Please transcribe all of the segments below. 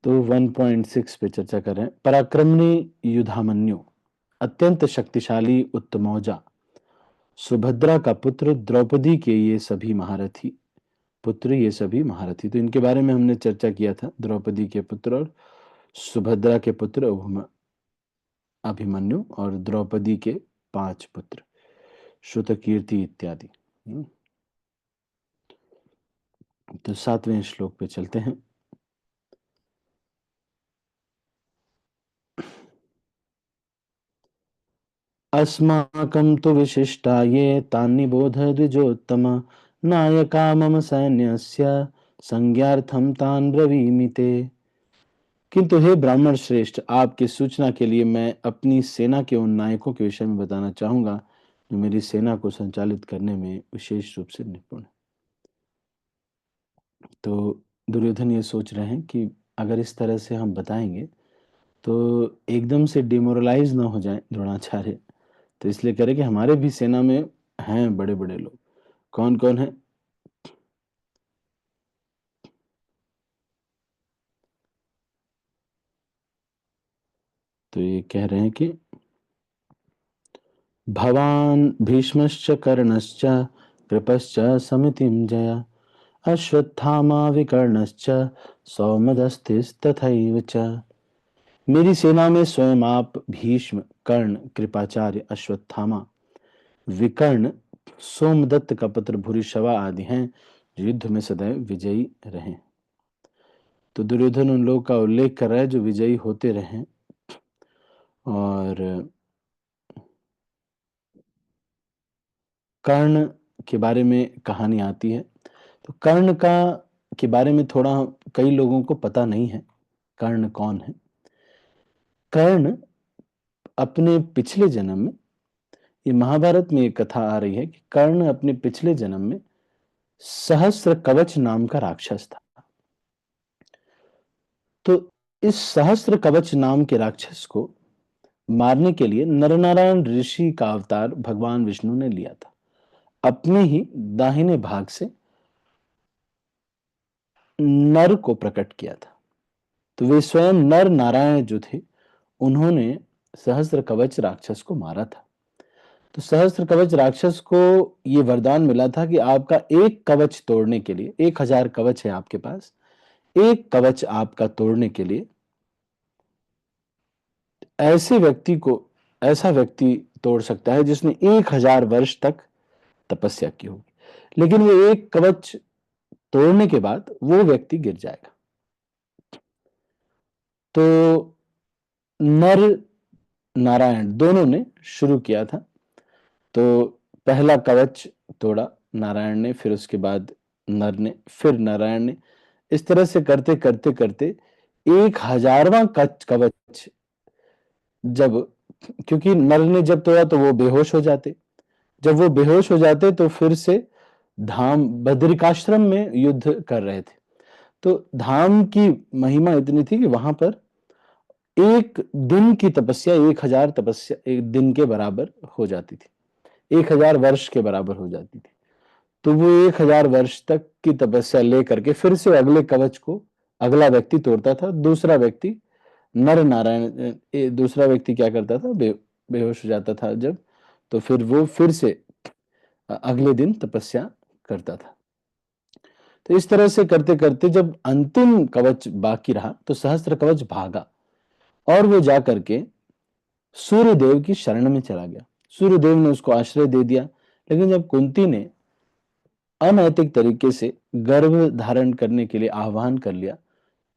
तो 1.6 पे चर्चा कर रहे हैं। पराक्रमणी युधामन्यु, अत्यंत शक्तिशाली उत्तमौजा, सुभद्रा का पुत्र, द्रौपदी के ये सभी महारथी पुत्र, ये सभी महारथी। तो इनके बारे में हमने चर्चा किया था, द्रौपदी के पुत्र और सुभद्रा के पुत्र अभिमन्यु और द्रौपदी के 5 पुत्र श्रुतकीर्ति इत्यादि। तो 7वें श्लोक पे चलते हैं। अस्माकं तु विशिष्टा ये तान्निबोध द्विजोत्तम, नायका मम सैन्यस्य संज्ञार्थं तान् ब्रवीमि ते। किंतु हे ब्राह्मण श्रेष्ठ, आपकी सूचना के लिए मैं अपनी सेना के उन नायकों के विषय में बताना चाहूंगा जो मेरी सेना को संचालित करने में विशेष रूप से निपुण है। तो दुर्योधन ये सोच रहे हैं कि अगर इस तरह से हम बताएंगे तो एकदम से डिमोरलाइज ना हो जाए द्रोणाचार्य, तो इसलिए कह रहे कि हमारे भी सेना में हैं बड़े बड़े लोग। कौन कौन है? तो ये कह रहे हैं कि भवान भीष्मश्च कर्णश्च कृपश्च समितिं जय, अश्वत्थामा विकर्णश्च सौमदस्तिस्तथैव च। मेरी सेना में स्वयं आप, भीष्म, कर्ण, कृपाचार्य, अश्वत्थामा, विकर्ण, सोमदत्त का पुत्र भूरिश्रवा आदि हैं जो युद्ध में सदैव विजयी रहे। तो दुर्योधन उन लोगों का उल्लेख कर रहा है जो विजयी होते रहे। और कर्ण के बारे में कहानी आती है। तो कर्ण का के बारे में थोड़ा कई लोगों को पता नहीं है, कर्ण कौन है। कर्ण अपने पिछले जन्म में, ये महाभारत में एक कथा आ रही है कि कर्ण अपने पिछले जन्म में सहस्त्र कवच नाम का राक्षस था। तो इस सहस्त्र कवच नाम के राक्षस को मारने के लिए नरनारायण ऋषि का अवतार भगवान विष्णु ने लिया था। अपने ही दाहिने भाग से नर को प्रकट किया था। तो वे स्वयं नर नारायण जो थे, उन्होंने सहस्त्र कवच राक्षस को मारा था। तो सहस्त्र कवच राक्षस को ये वरदान मिला था कि आपका एक कवच तोड़ने के लिए, 1000 कवच है आपके पास, एक कवच आपका तोड़ने के लिए ऐसा व्यक्ति तोड़ सकता है जिसने 1000 वर्ष तक तपस्या की होगी। लेकिन वो एक कवच तोड़ने के बाद वो व्यक्ति गिर जाएगा। तो नर नारायण दोनों ने शुरू किया था। तो पहला कवच तोड़ा नारायण ने, फिर उसके बाद नर ने, फिर नारायण ने। इस तरह से करते करते करते 1000वां कवच जब, क्योंकि नर ने जब तोड़ा तो वो बेहोश हो जाते, जब वो बेहोश हो जाते तो फिर से धाम बद्रिकाश्रम में युद्ध कर रहे थे। तो धाम की महिमा इतनी थी कि वहां पर एक दिन की तपस्या 1000 तपस्या एक दिन के बराबर हो जाती थी, 1000 वर्ष के बराबर हो जाती थी। तो वो 1000 वर्ष तक की तपस्या लेकर के फिर से अगले कवच को अगला व्यक्ति तोड़ता था। दूसरा व्यक्ति नर नारायण, दूसरा व्यक्ति क्या करता था, बेहोश हो जाता था जब, तो फिर वो फिर से अगले दिन तपस्या करता था। तो इस तरह से करते करते जब अंतिम कवच बाकी रहा तो सहस्त्र कवच भागा और वो जा करके सूर्यदेव की शरण में चला गया। सूर्यदेव ने उसको आश्रय दे दिया। लेकिन जब कुंती ने अनैतिक तरीके से गर्भ धारण करने के लिए आह्वान कर लिया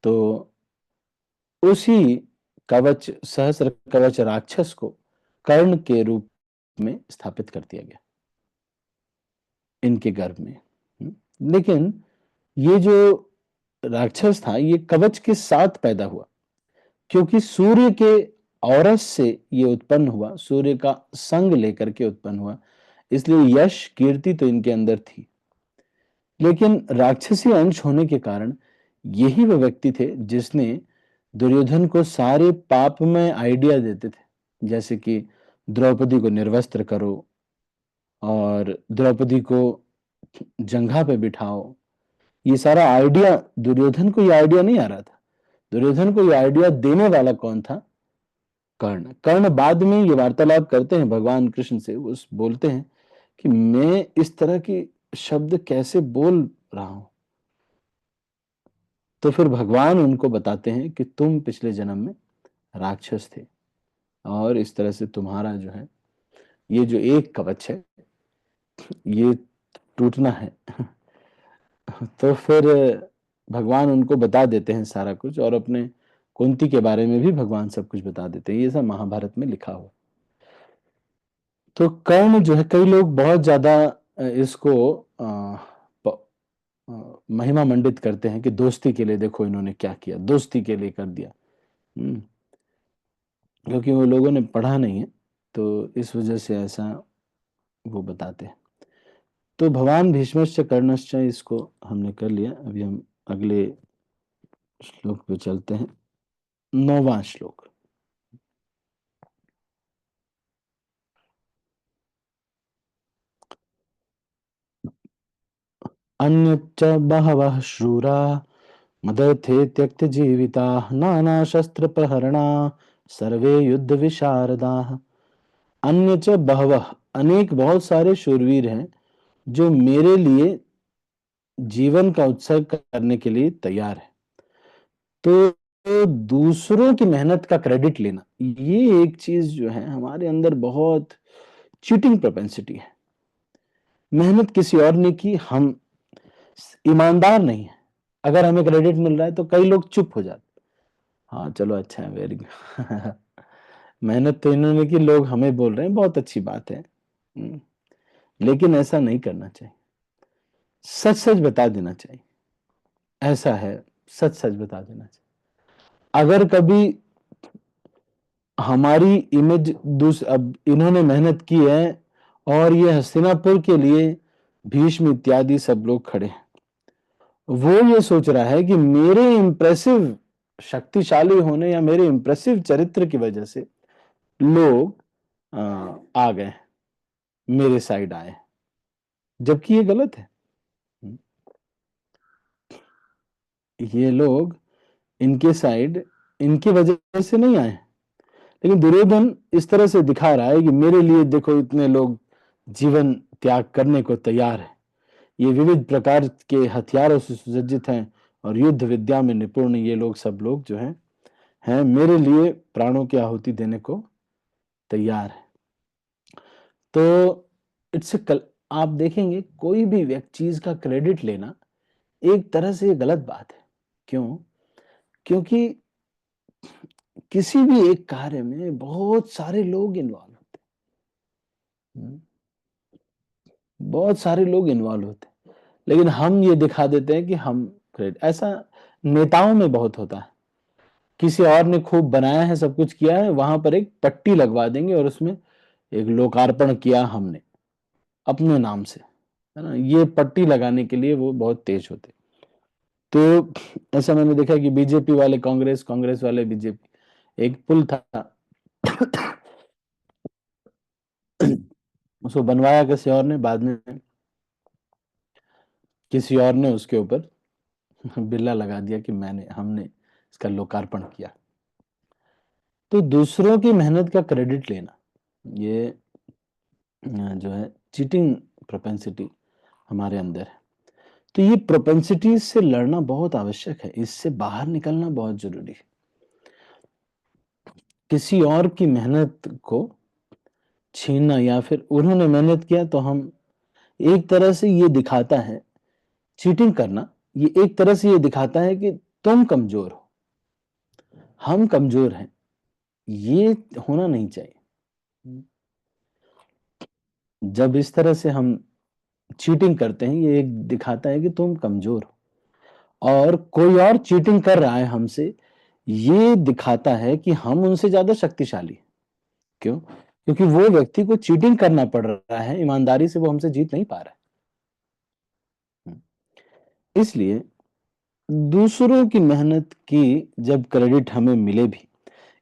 तो उसी कवच सहस्त्र कवच राक्षस को कर्ण के रूप में स्थापित कर दिया गया इनके गर्भ में। लेकिन ये जो राक्षस था ये कवच के साथ पैदा हुआ, क्योंकि सूर्य के औरस से ये उत्पन्न हुआ, सूर्य का संग लेकर के उत्पन्न हुआ, इसलिए यश कीर्ति तो इनके अंदर थी। लेकिन राक्षसी अंश होने के कारण यही वो व्यक्ति थे जिसने दुर्योधन को सारे पापमय आइडिया देते थे, जैसे कि द्रौपदी को निर्वस्त्र करो और द्रौपदी को जंघा पे बिठाओ। ये सारा आइडिया दुर्योधन को ये आइडिया नहीं आ रहा था। दुर्योधन को ये आइडिया देने वाला कौन था? कर्ण। कर्ण बाद में ये वार्तालाप करते हैं भगवान कृष्ण से, उस बोलते हैं कि मैं इस तरह की शब्द कैसे बोल रहा हूं। तो फिर भगवान उनको बताते हैं कि तुम पिछले जन्म में राक्षस थे और इस तरह से तुम्हारा जो है ये जो एक कवच है ये टूटना है। तो फिर भगवान उनको बता देते हैं सारा कुछ, और अपने कुंती के बारे में भी भगवान सब कुछ बता देते हैं। ये सब महाभारत में लिखा हुआ। तो कर्ण जो है, कई लोग बहुत ज्यादा इसको महिमा मंडित करते हैं कि दोस्ती के लिए देखो इन्होंने क्या किया, दोस्ती के लिए कर दिया। क्योंकि वो लोगों ने पढ़ा नहीं है, तो इस वजह से ऐसा वो बताते हैं। तो भगवान भीष्मश्च कर्णश्च इसको हमने कर लिया। अभी हम अगले श्लोक पे चलते हैं, 9वां श्लोक। अन्यच्च बहवः शूरा मदर्थे त्यक्त जीविता नाना शस्त्र प्रहरणा सर्वे युद्ध विशारदाः। अन्यच बहवः, अनेक बहुत सारे शूरवीर हैं जो मेरे लिए जीवन का उत्सर्ग करने के लिए तैयार है। तो दूसरों की मेहनत का क्रेडिट लेना, ये एक चीज जो है हमारे अंदर बहुत चीटिंग प्रोपेंसिटी है। मेहनत किसी और ने की, हम ईमानदार नहीं है। अगर हमें क्रेडिट मिल रहा है तो कई लोग चुप हो जाते, हाँ चलो अच्छा है, वेरी गुड। मेहनत तो इन्होंने की, लोग हमें बोल रहे हैं, बहुत अच्छी बात है। लेकिन ऐसा नहीं करना चाहिए, सच सच बता देना चाहिए। ऐसा है, सच सच बता देना चाहिए। अगर कभी हमारी इमेज अब इन्होंने मेहनत की है और ये हस्तिनापुर के लिए भीष्म इत्यादि सब लोग खड़े हैं, वो ये सोच रहा है कि मेरे इंप्रेसिव शक्तिशाली होने या मेरे इंप्रेसिव चरित्र की वजह से लोग आ गए, मेरे साइड आए, जबकि ये गलत है। ये लोग इनके साइड इनकी वजह से नहीं आए, लेकिन दुर्योधन इस तरह से दिखा रहा है कि मेरे लिए देखो इतने लोग जीवन त्याग करने को तैयार है, ये विविध प्रकार के हथियारों से सुसज्जित हैं और युद्ध विद्या में निपुण ये लोग, सब लोग जो हैं मेरे लिए प्राणों की आहुति देने को तैयार है। तो इट्स आप देखेंगे कोई भी व्यक्ति चीज का क्रेडिट लेना एक तरह से ये गलत बात है। क्यों? क्योंकि किसी भी एक कार्य में बहुत सारे लोग इन्वॉल्व होते हैं, बहुत सारे लोग इन्वॉल्व होते हैं, लेकिन हम ये दिखा देते हैं कि हम क्रेडिट, ऐसा नेताओं में बहुत होता है। किसी और ने खूब बनाया है, सब कुछ किया है, वहां पर एक पट्टी लगवा देंगे और उसमें एक लोकार्पण किया हमने अपने नाम से, है ना। ये पट्टी लगाने के लिए वो बहुत तेज होते। तो ऐसा मैंने देखा कि बीजेपी वाले कांग्रेस, कांग्रेस वाले बीजेपी, एक पुल था उसको बनवाया किसी और ने, बाद में किसी और ने उसके ऊपर बिल्ला लगा दिया कि हमने इसका लोकार्पण किया। तो दूसरों की मेहनत का क्रेडिट लेना, ये जो है चीटिंग प्रोपेंसिटी हमारे अंदर है। तो ये प्रोपेंसिटी से लड़ना बहुत आवश्यक है, इससे बाहर निकलना बहुत जरूरी है। किसी और की मेहनत को छीनना, या फिर उन्होंने मेहनत किया तो हम, एक तरह से ये दिखाता है, चीटिंग करना ये एक तरह से ये दिखाता है कि तुम कमजोर हो, हम कमजोर हैं। ये होना नहीं चाहिए। जब इस तरह से हम चीटिंग करते हैं, ये एक दिखाता है कि तुम कमजोर हो, और कोई और चीटिंग कर रहा है हमसे, ये दिखाता है कि हम उनसे ज्यादा शक्तिशाली हैं। क्यों? क्योंकि वो व्यक्ति को चीटिंग करना पड़ रहा है, ईमानदारी से वो हमसे जीत नहीं पा रहा है। इसलिए दूसरों की मेहनत की जब क्रेडिट हमें मिले भी,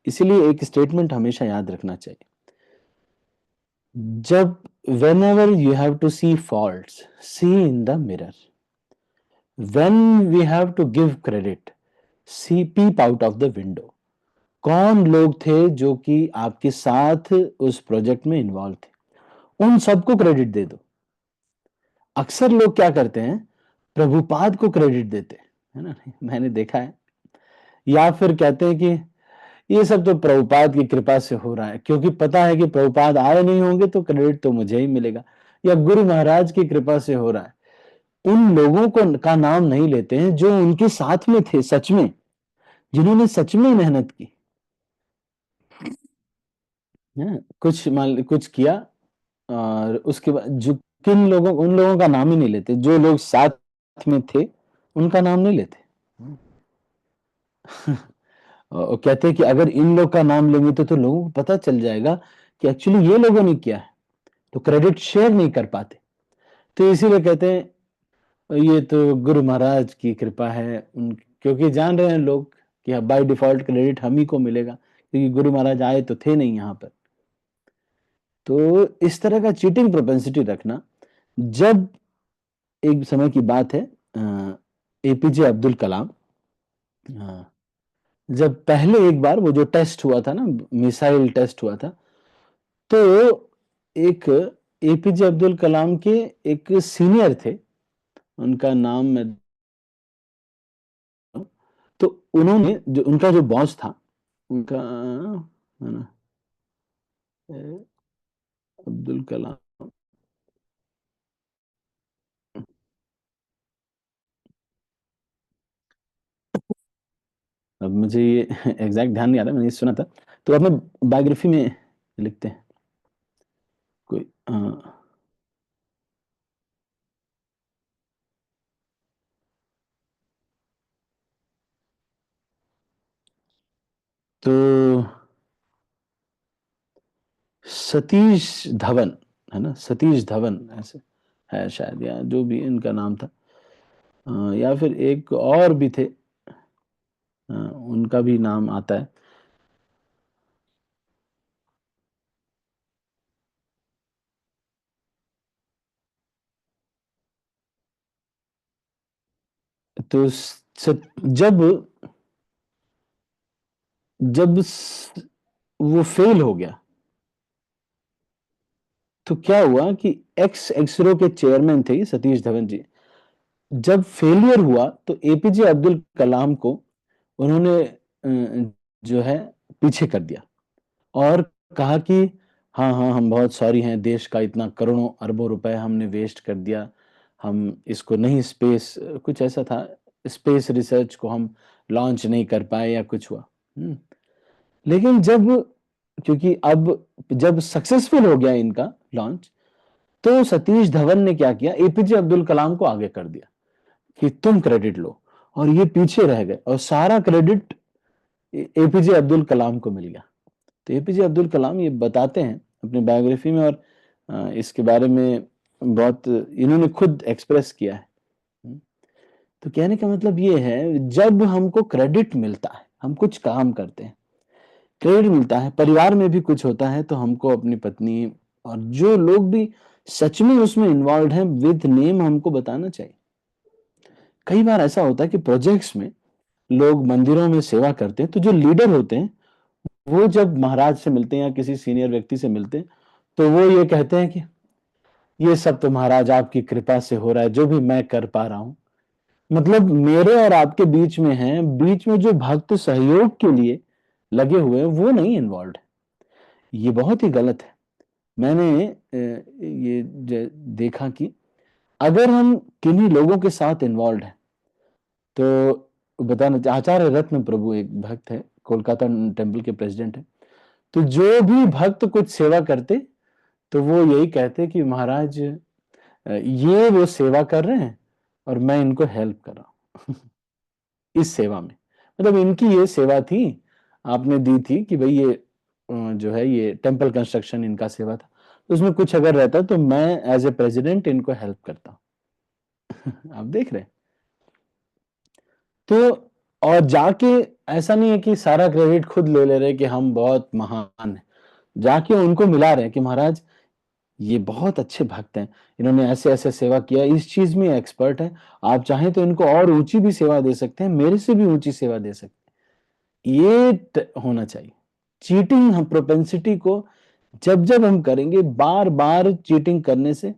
इसीलिए एक स्टेटमेंट हमेशा याद रखना चाहिए, जब whenever you have to see faults, see in the mirror. When we have to give credit, see peep out of the window. कौन लोग थे जो कि आपके साथ उस प्रोजेक्ट में इन्वॉल्व थे, उन सबको क्रेडिट दे दो। अक्सर लोग क्या करते हैं, प्रभुपाद को क्रेडिट देते हैं, है ना, मैंने देखा है। या फिर कहते हैं कि ये सब तो प्रभुपाद की कृपा से हो रहा है, क्योंकि पता है कि प्रभुपाद आए नहीं होंगे तो क्रेडिट तो मुझे ही मिलेगा, या गुरु महाराज की कृपा से हो रहा है। उन लोगों को का नाम नहीं लेते हैं जो उनके साथ में थे सच में, जिन्होंने सच में मेहनत की है, कुछ किया, और उसके बाद जो किन लोगों उन लोगों का नाम ही नहीं लेते, जो लोग साथ में थे उनका नाम नहीं लेते। और कहते हैं कि अगर इन लोग का नाम लेंगे तो लोगों को पता चल जाएगा कि एक्चुअली ये लोगों ने किया है, तो क्रेडिट शेयर नहीं कर पाते। तो इसीलिए कहते हैं ये तो गुरु महाराज की कृपा है, क्योंकि जान रहे हैं लोग कि बाय डिफॉल्ट क्रेडिट हम ही को मिलेगा, क्योंकि गुरु महाराज आए तो थे नहीं यहाँ पर। तो इस तरह का चीटिंग प्रोपेंसिटी रखना, जब एक समय की बात है, एपीजे अब्दुल कलाम, जब पहले एक बार वो जो टेस्ट हुआ था ना, मिसाइल टेस्ट हुआ था, तो एक एपीजे अब्दुल कलाम के एक सीनियर थे, उनका नाम मैं, तो उन्होंने जो उनका जो बॉस था, उनका है ना, अब्दुल कलाम, अब मुझे ये एग्जैक्ट ध्यान नहीं आ रहा, मैंने ये सुना था। तो अपने बायोग्राफी में लिखते हैं कोई, तो सतीश धवन, है ना, सतीश धवन ऐसे है शायद, या जो भी इनका नाम था, या फिर एक और भी थे, उनका भी नाम आता है। तो जब जब वो फेल हो गया, तो क्या हुआ कि एक्स एक्सरो के चेयरमैन थे सतीश धवन जी, जब फेलियर हुआ तो एपीजे अब्दुल कलाम को उन्होंने जो है पीछे कर दिया, और कहा कि हाँ हाँ हम बहुत सॉरी हैं, देश का इतना करोड़ों अरबों रुपए हमने वेस्ट कर दिया, हम इसको नहीं, स्पेस कुछ ऐसा था, स्पेस रिसर्च को हम लॉन्च नहीं कर पाए या कुछ हुआ। लेकिन क्योंकि अब जब सक्सेसफुल हो गया इनका लॉन्च, तो सतीश धवन ने क्या किया, एपीजे अब्दुल कलाम को आगे कर दिया कि तुम क्रेडिट लो, और ये पीछे रह गए, और सारा क्रेडिट एपीजे अब्दुल कलाम को मिल गया। तो एपीजे अब्दुल कलाम ये बताते हैं अपनी बायोग्राफी में, और इसके बारे में बहुत इन्होंने खुद एक्सप्रेस किया है। तो कहने का मतलब ये है, जब हमको क्रेडिट मिलता है, हम कुछ काम करते हैं, क्रेडिट मिलता है, परिवार में भी कुछ होता है, तो हमको अपनी पत्नी और जो लोग भी सच में उसमें इन्वॉल्व हैं विद नेम हमको बताना चाहिए। कई बार ऐसा होता है कि प्रोजेक्ट्स में लोग मंदिरों में सेवा करते हैं, तो जो लीडर होते हैं वो जब महाराज से मिलते हैं या किसी सीनियर व्यक्ति से मिलते हैं, तो वो ये कहते हैं कि ये सब तो महाराज आपकी कृपा से हो रहा है, जो भी मैं कर पा रहा हूं, मतलब मेरे और आपके बीच में है, बीच में जो भक्त सहयोग के लिए लगे हुए हैं वो नहीं इन्वॉल्व है। ये बहुत ही गलत है। मैंने ये देखा कि अगर हम किन्हीं लोगों के साथ इन्वॉल्व हैं, तो बताना, आचार्य रत्न प्रभु एक भक्त है, कोलकाता टेम्पल के प्रेसिडेंट है, तो जो भी भक्त कुछ सेवा करते, तो वो यही कहते कि महाराज ये वो सेवा कर रहे हैं और मैं इनको हेल्प कर रहा हूँ इस सेवा में, मतलब इनकी ये सेवा थी, आपने दी थी कि भाई ये जो है ये टेम्पल कंस्ट्रक्शन इनका सेवा था, तो उसमें कुछ अगर रहता तो मैं एज ए प्रेसिडेंट इनको हेल्प करता हूँ आप देख रहे हैं। तो और जाके ऐसा नहीं है कि सारा क्रेडिट खुद ले ले रहे कि हम बहुत महान हैं, जाके उनको मिला रहे हैं कि महाराज ये बहुत अच्छे भक्त हैं, इन्होंने ऐसे-ऐसे सेवा किया, इस चीज़ में एक्सपर्ट हैं, आप चाहें तो इनको और ऊँची भी सेवा दे सकते हैं, मेरे से भी ऊँची सेवा दे सकते हैं। ये होना चाहिए। चीटिंग हम प्रोपेंसिटी को जब-जब हम करेंगे, बार-बार चीटिंग करने से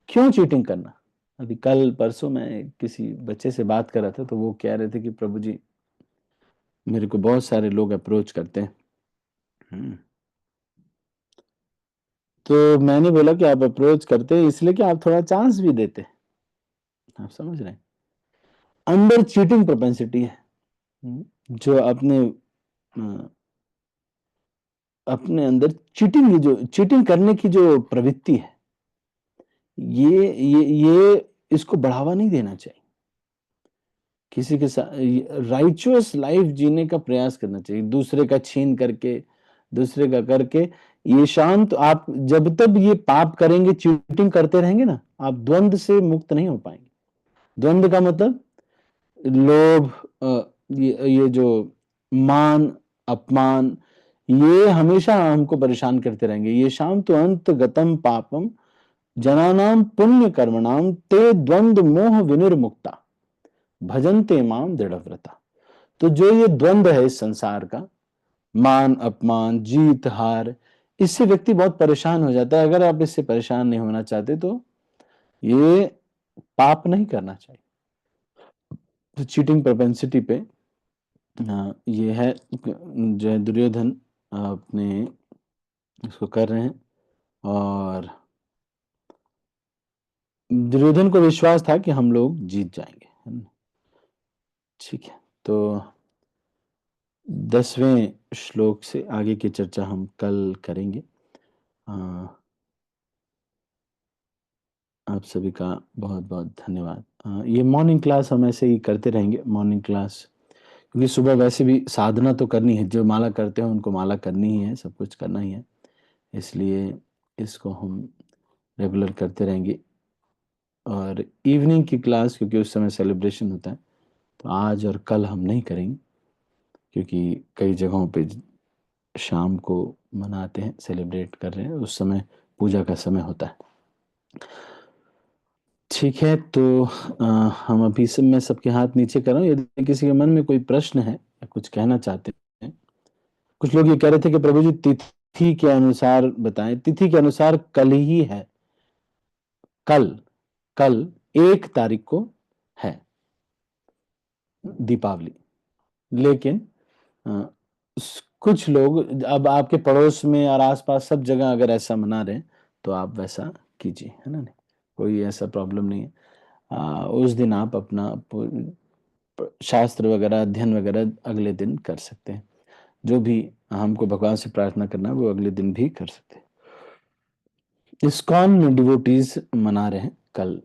क्यों चीटिंग करना? अभी कल परसों मैं किसी बच्चे से बात कर रहा था, तो वो कह रहे थे कि प्रभु जी, मेरे को बहुत सारे लोग अप्रोच करते हैं। तो मैंने बोला कि आप अप्रोच करते हैं इसलिए कि आप थोड़ा चांस भी देते। आप समझ रहे हैं? अंडर चीटिंग प्रोपेंसिटी है, जो अपने अंदर चीटिंग करने की जो प्रवृत्ति है, ये इसको बढ़ावा नहीं देना चाहिए। किसी के साथ राइचुअस लाइफ जीने का प्रयास करना चाहिए, दूसरे का छीन करके, दूसरे का करके। ये शांत आप जब तक ये पाप करेंगे, चीटिंग करते रहेंगे ना, आप द्वंद से मुक्त नहीं हो पाएंगे। द्वंद का मतलब लोभ, ये जो मान, अपमान, ये हमेशा हमको परेशान करते रहेंगे। ये शाम तो अंत गतम पापम जनानाम पुण्य कर्मणाम ते द्वंद मोह विनिर्मुक्ता भजन्ते माम दृढ़व्रता। तो जो ये द्वंद है इस संसार का, मान अपमान, जीत हार, इससे व्यक्ति बहुत परेशान हो जाता है। अगर आप इससे परेशान नहीं होना चाहते तो ये पाप नहीं करना चाहिए। तो चीटिंग प्रोपेंसिटी पे ये है, जो है दुर्योधन अपने इसको कर रहे हैं, और दुर्योधन को विश्वास था कि हम लोग जीत जाएंगे, है ना? ठीक है, तो 10वें श्लोक से आगे की चर्चा हम कल करेंगे। आप सभी का बहुत बहुत धन्यवाद। ये मॉर्निंग क्लास हम ऐसे ही करते रहेंगे, मॉर्निंग क्लास, क्योंकि सुबह वैसे भी साधना तो करनी है, जो माला करते हैं उनको माला करनी ही है, सब कुछ करना ही है, इसलिए इसको हम रेगुलर करते रहेंगे। और इवनिंग की क्लास, क्योंकि उस समय सेलिब्रेशन होता है, तो आज और कल हम नहीं करेंगे, क्योंकि कई जगहों पे शाम को मनाते हैं, सेलिब्रेट कर रहे हैं, उस समय पूजा का समय होता है। ठीक है, तो हम अभी सब मैं सबके हाथ नीचे कर रहा हूँ, यदि किसी के मन में कोई प्रश्न है या कुछ कहना चाहते हैं। कुछ लोग ये कह रहे थे कि प्रभु जी तिथि के अनुसार बताएं। तिथि के अनुसार कल ही है, कल कल 1 तारीख को है दीपावली। लेकिन अ, कुछ लोग अब आपके पड़ोस में और आसपास सब जगह अगर ऐसा मना रहे हैं तो आप वैसा कीजिए, है ना? नहीं, कोई ऐसा प्रॉब्लम नहीं है। उस दिन आप अपना शास्त्र वगैरह अध्ययन वगैरह अगले दिन कर सकते हैं। जो भी हमको भगवान से प्रार्थना करना है वो अगले दिन भी कर सकते हैं। इस्कॉन में डिवोटीज मना रहे हैं कल,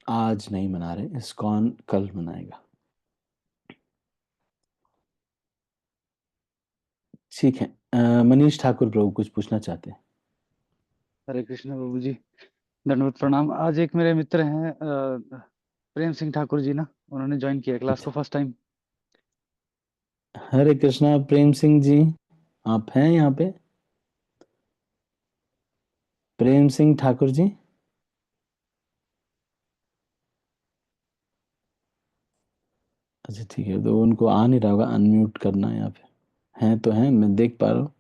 आज नहीं मना रहे। इस्कॉन कल मनाएगा। ठीक है, मनीष ठाकुर प्रभु कुछ पूछना चाहते हैं? हरे कृष्ण बाबू जी, दंडवत प्रणाम। आज एक मेरे मित्र हैं प्रेम सिंह ठाकुर जी ना, उन्होंने ज्वाइन किया क्लास अच्छा, को फर्स्ट टाइम। हरे कृष्णा प्रेम सिंह जी, आप हैं यहाँ पे? प्रेम सिंह ठाकुर जी, अच्छा ठीक है, तो उनको आ नहीं रहा होगा अनम्यूट करना, या फिर हैं तो हैं, मैं देख पा रहा हूँ।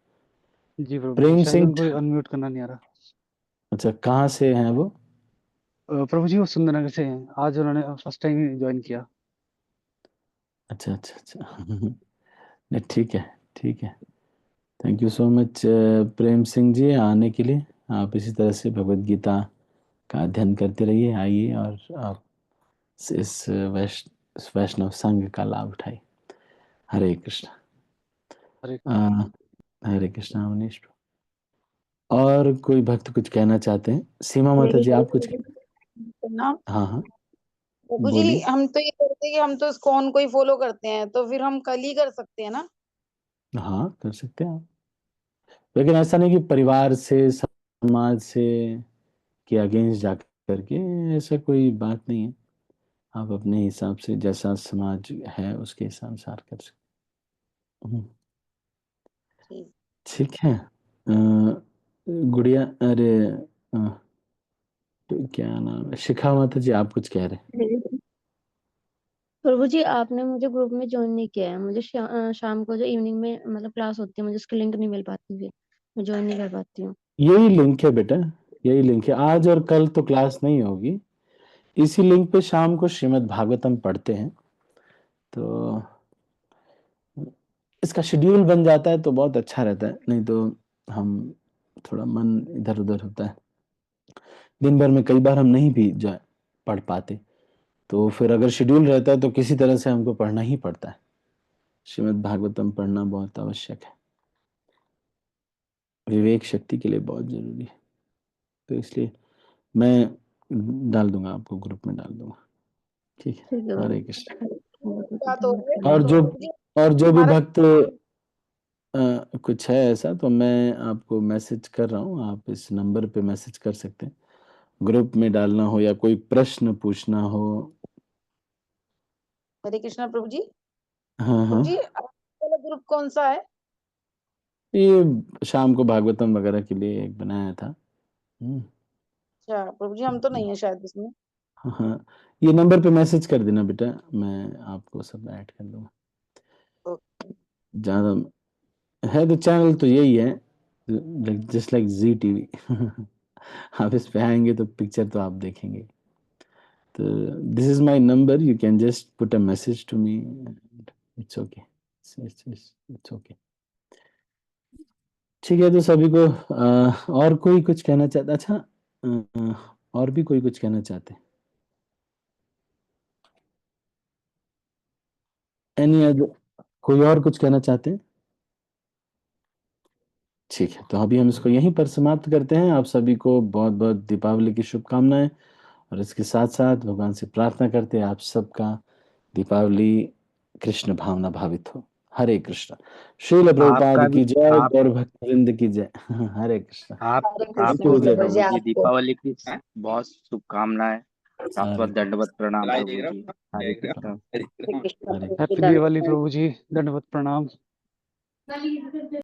जी प्रभु जी, प्रेम शायद सिंह उनको अनम्यूट करना नहीं आ रहा। अच्छा, कहाँ से हैं वो? प्रभु जी वो सुंदरनगर से हैं, आज उन्होंने फर्स्ट टाइम ही ज्वाइन किया। अच्छा अच्छा अच्छा नहीं, ठीक है, ठीक है। Thank you so much Prem Singh ji आने के लिए। आप इसी तरह से भगवत गीता का अध्ययन करते रहिए, आइए और आप इस वैष्णव संघ का लाभ उठाइए। हरे कृष्ण। हरे अ, हरे कृष्ण मनीष। और कोई भक्त कुछ कहना चाहते हैं? सीमा माता मेरी जी आप कुछ? ना हाँ हाँ, बाबू जी, बोलिए। हम तो ये करते हैं कि हम तो इस्कॉन को ही फॉलो करते हैं, तो फिर हम कल ही कर सकते हैं ना? हाँ, कर सकते हैं आप, लेकिन ऐसा नहीं कि परिवार से, समाज से के अगेंस्ट जा करके, ऐसा कोई बात नहीं है। आप अपने हिसाब से जैसा समाज है उसके हिसाब से कर सकते हैं। ठीक। ठीक है, गुड़िया, अरे तो क्या नाम है, शिखा माता जी, आप कुछ कह रहे हैं? प्रभु जी, आपने मुझे ग्रुप में ज्वाइन नहीं किया है। मुझे शाम को जो इवनिंग में मतलब क्लास होती है, मुझे उसकी लिंक नहीं मिल पाती, फिर मैं ज्वाइन नहीं कर पाती हूँ। यही लिंक है बेटा, यही लिंक है। आज और कल तो क्लास नहीं होगी, इसी लिंक पे शाम को श्रीमद् भागवतम पढ़ते हैं। तो इसका शेड्यूल बन जाता है तो बहुत अच्छा रहता है, नहीं तो हम थोड़ा मन इधर उधर होता है। दिन भर में कई बार हम नहीं भी जा पढ़ पाते, तो फिर अगर शेड्यूल रहता है तो किसी तरह से हमको पढ़ना ही पड़ता है। श्रीमद् भागवतम पढ़ना बहुत आवश्यक है, विवेक शक्ति के लिए बहुत जरूरी है। तो इसलिए मैं डाल दूंगा, आपको ग्रुप में डाल दूंगा, ठीक है? ठीक है हरे प्रभु। कृष्ण। बात हो रही है और तो जो प्रभु जी और जो भी हमारा भक्त कुछ है ऐसा, तो मैं आपको मैसेज कर रहा हूँ, आप इस नंबर पे मैसेज कर सकते हैं। ग्रुप में डालना हो या कोई प्रश्न पूछना हो। हरे कृष्णा प्रभु जी। हाँ प्रभु हाँ, जी वाला ग्रुप कौन सा है? ये शाम को भागवतम वगैरह के लिए एक बनाया था। अच्छा प्रभु जी, हम तो नहीं है शायद इसमें। हाँ हाँ, ये नंबर पे मैसेज कर देना बेटा, मैं आपको सब ऐड कर दूंगा। ओके। ज्यादा है तो चैनल तो यही है, जस्ट लाइक जी टीवी। आप इस पे आएंगे तो पिक्चर तो आप देखेंगे। तो this is my number, you can just put a message to me, it's okay, it's okay. ठीक है, तो सभी को और कोई कुछ कहना चाहता? अच्छा, और भी कोई कुछ कहना चाहते हैं? एनी अदर, कोई और कुछ कहना चाहते हैं? ठीक है, तो अभी हम इसको यहीं पर समाप्त करते हैं। आप सभी को बहुत बहुत दीपावली की शुभकामनाएं, और इसके साथ साथ भगवान से प्रार्थना करते हैं आप सबका दीपावली कृष्ण भावना भावित हो। हरे कृष्ण। श्रील आपका प्रभुपाद भी की जय, आप गौर भक्त वृंद की जय। हरे कृष्ण। आप हरे थैंक कृष्णा यू आपको भी विजय। प्रभु जी प्रभु जी आपको। दीपावली की बहुत शुभकामनाएं। हरे आपका दंडवत प्रणाम प्रभु जी। हरे कृष्ण। हरे कृष्णा हरे प्रभु जी हैप्पी धन्यवाद। दिवाली प्रभु जी, दंडवत प्रणाम।